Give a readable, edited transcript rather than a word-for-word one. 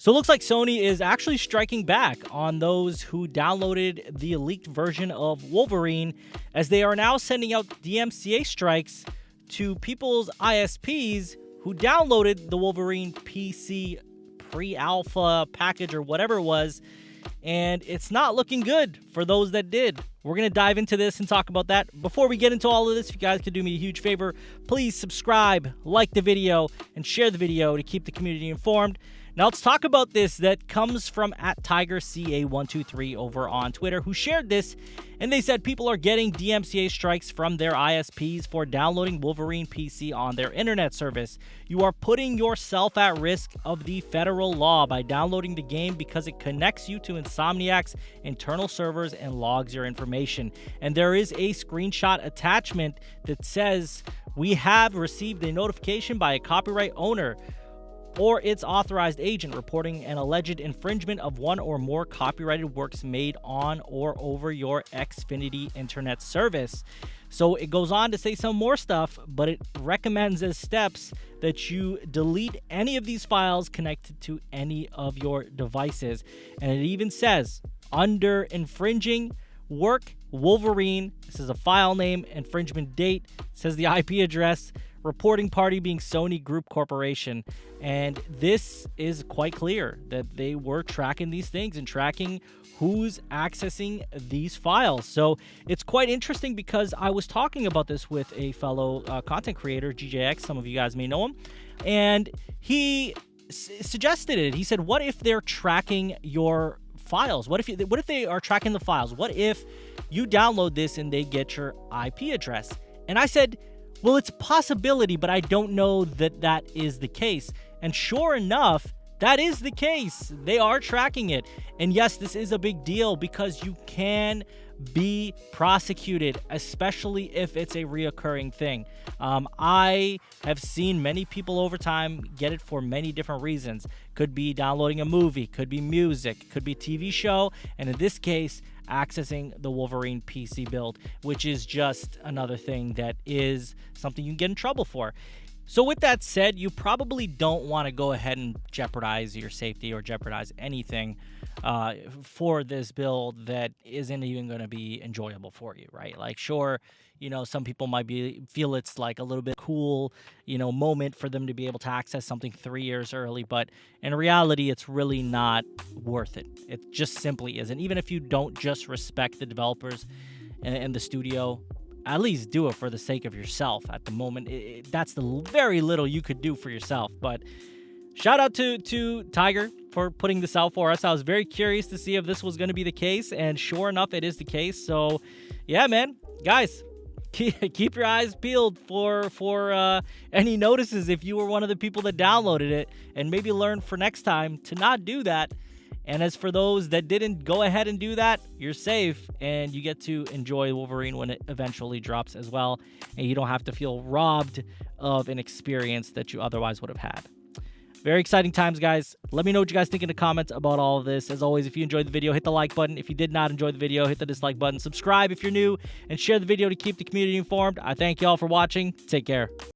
So it looks like Sony is actually striking back on those who downloaded the leaked version of Wolverine, as they are now sending out DMCA strikes to people's ISPs who downloaded the Wolverine PC pre-alpha package or whatever it was, and it's not looking good for those that did. We're going to dive into this and talk about that. Before we get into all of this, if you guys could do me a huge favor, please subscribe, like the video, and share the video to keep the community informed. Now let's talk about this that comes from @TigerCA123 over on Twitter, who shared this, and they said people are getting DMCA strikes from their ISPs for downloading Wolverine PC on their internet service. You are putting yourself at risk of the federal law by downloading the game because it connects you to Insomniac's internal servers and logs your information. And there is a screenshot attachment that says, "We have received a notification by a copyright owner or its authorized agent reporting an alleged infringement of one or more copyrighted works made on or over your Xfinity internet service." So it goes on to say some more stuff, but it recommends as steps that you delete any of these files connected to any of your devices. And it even says, under infringing work Wolverine, this is a file name, infringement date, says the IP address, reporting party being Sony Group Corporation. And this is quite clear that they were tracking these things and tracking who's accessing these files. So it's quite interesting because I was talking about this with a fellow content creator, GJX. Some of you guys may know him. And he suggested it. He said, what if they're tracking your files? What if they are tracking the files? What if you download this and they get your IP address? And I said, well, it's a possibility, but I don't know that that is the case. And sure enough, that is the case. They are tracking it. And yes, this is a big deal because you can be prosecuted, especially if it's a reoccurring thing. I have seen many people over time get it for many different reasons. Could be downloading a movie, could be music, could be a TV show, and in this case, accessing the Wolverine PC build, which is just another thing that is something you can get in trouble for. So with that said, you probably don't want to go ahead and jeopardize your safety or jeopardize anything for this build that isn't even going to be enjoyable for you, right? Like, sure, some people might feel it's like a little bit cool, moment for them to be able to access something 3 years early, but in reality, it's really not worth it. It just simply isn't. Even if you don't just respect the developers and the studio, at least do it for the sake of yourself at the moment. That's the very little you could do for yourself. But shout out to Tiger for putting this out for us. I was very curious to see if this was going to be the case, and sure enough, it is the case. So, yeah, man, guys, keep your eyes peeled for any notices if you were one of the people that downloaded it, and maybe learn for next time to not do that. And as for those that didn't go ahead and do that, you're safe, and you get to enjoy Wolverine when it eventually drops as well, and you don't have to feel robbed of an experience that you otherwise would have had. Very exciting times, guys. Let me know what you guys think in the comments about all of this. As always, if you enjoyed the video, hit the like button. If you did not enjoy the video, hit the dislike button. Subscribe if you're new, and share the video to keep the community informed. I thank you all for watching. Take care.